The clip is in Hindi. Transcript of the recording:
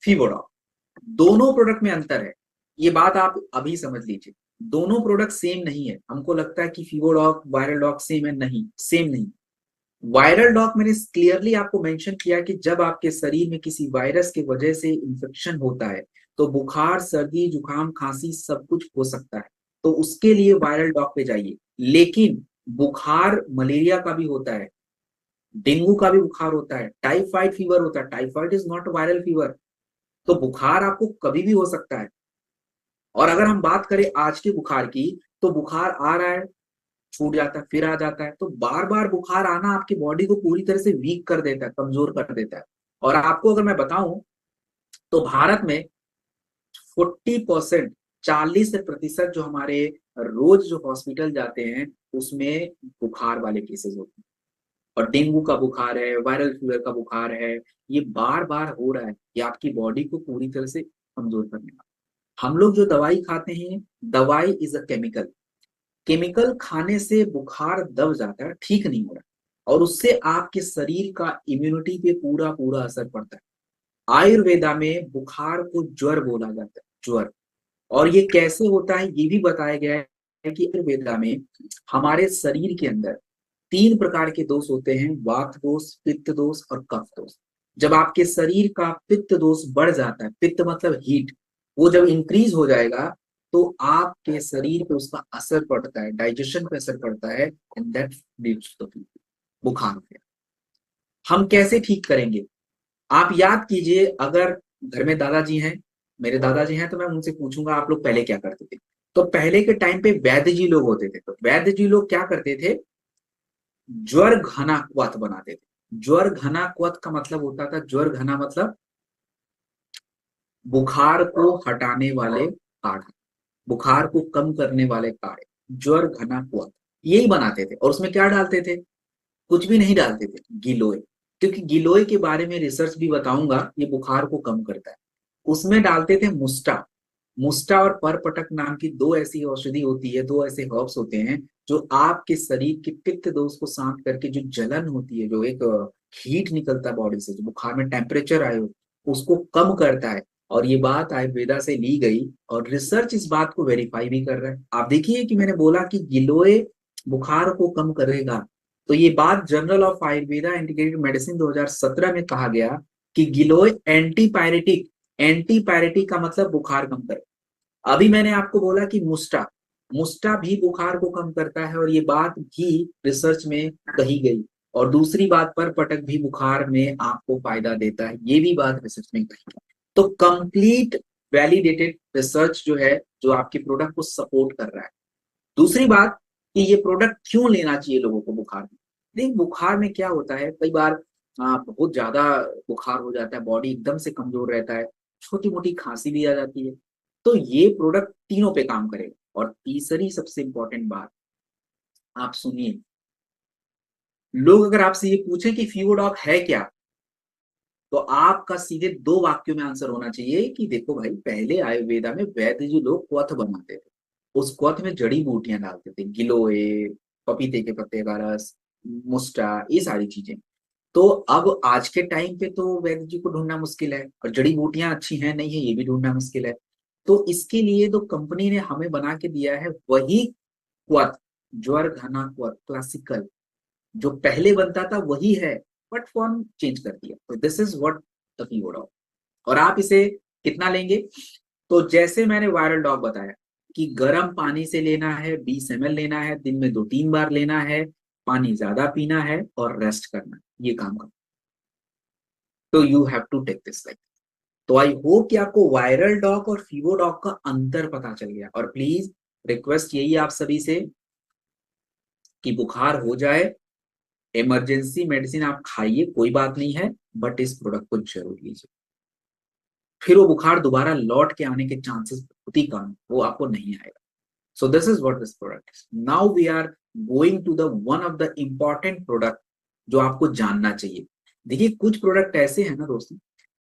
फीवोडॉक, दोनों प्रोडक्ट में अंतर है। ये बात आप अभी समझ लीजिए, दोनों प्रोडक्ट सेम नहीं है। हमको लगता है कि फीवोडॉक वायरल डॉक सेम है, नहीं, सेम नहीं। वायरल डॉक मैंने क्लियरली आपको मेंशन किया कि जब आपके शरीर में किसी वायरस की वजह से इंफेक्शन होता है तो बुखार, सर्दी, जुकाम, खांसी सब कुछ हो सकता है, तो उसके लिए वायरल डॉक पे जाइए। लेकिन बुखार मलेरिया का भी होता है, डेंगू का भी बुखार होता है, टाइफाइड फीवर होता है। Typhoid is not viral fever. तो बुखार आपको कभी भी हो सकता है। और अगर हम बात करें आज के बुखार की, तो बुखार आ रहा है, छूट जाता है, फिर आ जाता है। तो बार बार बुखार आना आपकी बॉडी को पूरी तरह से वीक कर देता है, कमजोर कर देता है। और आपको अगर मैं बताऊं तो भारत में 40%, 40% जो हमारे रोज जो हॉस्पिटल जाते हैं उसमें बुखार वाले केसेस होते हैं। और डेंगू का बुखार है, वायरल फीवर का बुखार है, ये बार बार हो रहा है। ये आपकी बॉडी को पूरी तरह से कमजोर करने वाला। हम लोग जो दवाई खाते हैं, दवाई इज अ केमिकल। केमिकल खाने से बुखार दब जाता है, ठीक नहीं हो रहा, और उससे आपके शरीर का इम्यूनिटी पे पूरा पूरा असर पड़ता है। आयुर्वेदा में बुखार को ज्वर बोला जाता है, ज्वर। और ये कैसे होता है ये भी बताया गया है कि आयुर्वेदा में हमारे शरीर के अंदर 3 प्रकार के दोष होते हैं, वात दोष, पित्त दोष और कफ दोष। जब आपके शरीर का पित्त दोष बढ़ जाता है, पित्त मतलब हीट, वो जब इंक्रीज हो जाएगा तो आपके शरीर पे उसका असर पड़ता है, डाइजेशन पे असर पड़ता है, एंड दैट लीड्स टू बुखार हो गया। हम कैसे ठीक करेंगे? आप याद कीजिए, अगर घर में दादाजी हैं, मेरे दादाजी हैं, तो मैं उनसे पूछूंगा आप लोग पहले क्या करते थे। तो पहले के टाइम पे वैद्य जी लोग होते थे, तो वैद्य जी लोग क्या करते थे, ज्वर घना क्वथ बनाते थे। ज्वर घना क्वथ का मतलब होता था, ज्वर घना मतलब बुखार को हटाने वाले काढ़ा, बुखार को कम करने वाले काढ़े, ज्वर घना क्वथ, यही बनाते थे। और उसमें क्या डालते थे? कुछ भी नहीं डालते थे, गिलोय। क्योंकि गिलोय के बारे में रिसर्च भी बताऊंगा, ये बुखार को कम करता है। उसमें डालते थे मुस्टा। मुस्टा और परपटक नाम की दो ऐसी औषधि होती है, दो ऐसे हर्ब्स होते हैं जो आपके शरीर के पित्त दोष को शांत करके, जो जलन होती है, जो एक हीट निकलता है बॉडी से, जो बुखार में टेम्परेचर आए हो, उसको कम करता है। और ये बात आयुर्वेदा से ली गई, और रिसर्च इस बात को वेरीफाई भी कर रहा है। आप देखिए कि मैंने बोला कि गिलोय बुखार को कम करेगा, तो ये बात journal of Ayurveda integrated medicine 2017 में कहा गया कि गिलोय एंटीपायरेटिक, एंटीपायरेटिक का मतलब बुखार कम करे। अभी मैंने आपको बोला कि मुस्टा, मुस्टा भी बुखार को कम करता है, और ये बात भी रिसर्च में कही गई। और दूसरी बात पर पटक भी बुखार में आपको फायदा देता है, ये भी बात रिसर्च में कही गई। तो कंप्लीट वैलिडेटेड रिसर्च जो है, जो आपके प्रोडक्ट को सपोर्ट कर रहा है। दूसरी बात कि ये प्रोडक्ट क्यों लेना चाहिए लोगों को बुखार में। देख, बुखार में क्या होता है, कई बार बहुत ज्यादा बुखार हो जाता है, बॉडी एकदम से कमजोर रहता है, छोटी मोटी खांसी भी आ जाती है। तो ये प्रोडक्ट तीनों पे काम करेगा। और तीसरी सबसे इंपॉर्टेंट बात, आप सुनिए, लोग अगर आपसे ये पूछें कि फीवोडॉक है क्या, तो आपका सीधे 2 वाक्यों में आंसर होना चाहिए कि देखो भाई, पहले आयुर्वेदा में वैद्य जी लोग क्वथ बनाते थे, उस क्वथ में जड़ी बूटियां डालते थे, गिलोय, पपीते के पत्ते का रस, मुस्टा, ये सारी चीजें। तो अब आज के टाइम पे तो वैद्य जी को ढूंढना मुश्किल है, और जड़ी बूटियां अच्छी हैं नहीं है ये भी ढूंढना मुश्किल है। तो इसके लिए तो कंपनी ने हमें बना के दिया है वही क्वथ, ज्वर घना क्वथ क्लासिकल, जो पहले बनता था वही है, बट फॉर्म चेंज कर दिया। तो दिस इज व्हाट द फीवोडॉक। और आप इसे कितना लेंगे? तो जैसे मैंने वायरल डॉग बताया कि गर्म पानी से लेना है, 20 ml लेना है, दिन में 2-3 बार लेना है, पानी ज्यादा पीना है और रेस्ट करना है, ये काम करना। तो you have to take this like. तो आई होप कि आपको वायरल डॉग और फीवोडॉग का अंतर पता चल गया। और प्लीज रिक्वेस्ट यही है आप सभी से कि बुखार हो जाए, इमरजेंसी मेडिसिन आप खाइए, कोई बात नहीं है, बट इस प्रोडक्ट को जरूर लीजिए। फिर वो बुखार दोबारा लौट के आने के चांसेस बहुत ही कम, वो आपको नहीं आएगा। So this is what this product is. Now we are going to the one of the important product जो आपको जानना चाहिए। देखिए, कुछ प्रोडक्ट ऐसे हैं ना दोस्तों,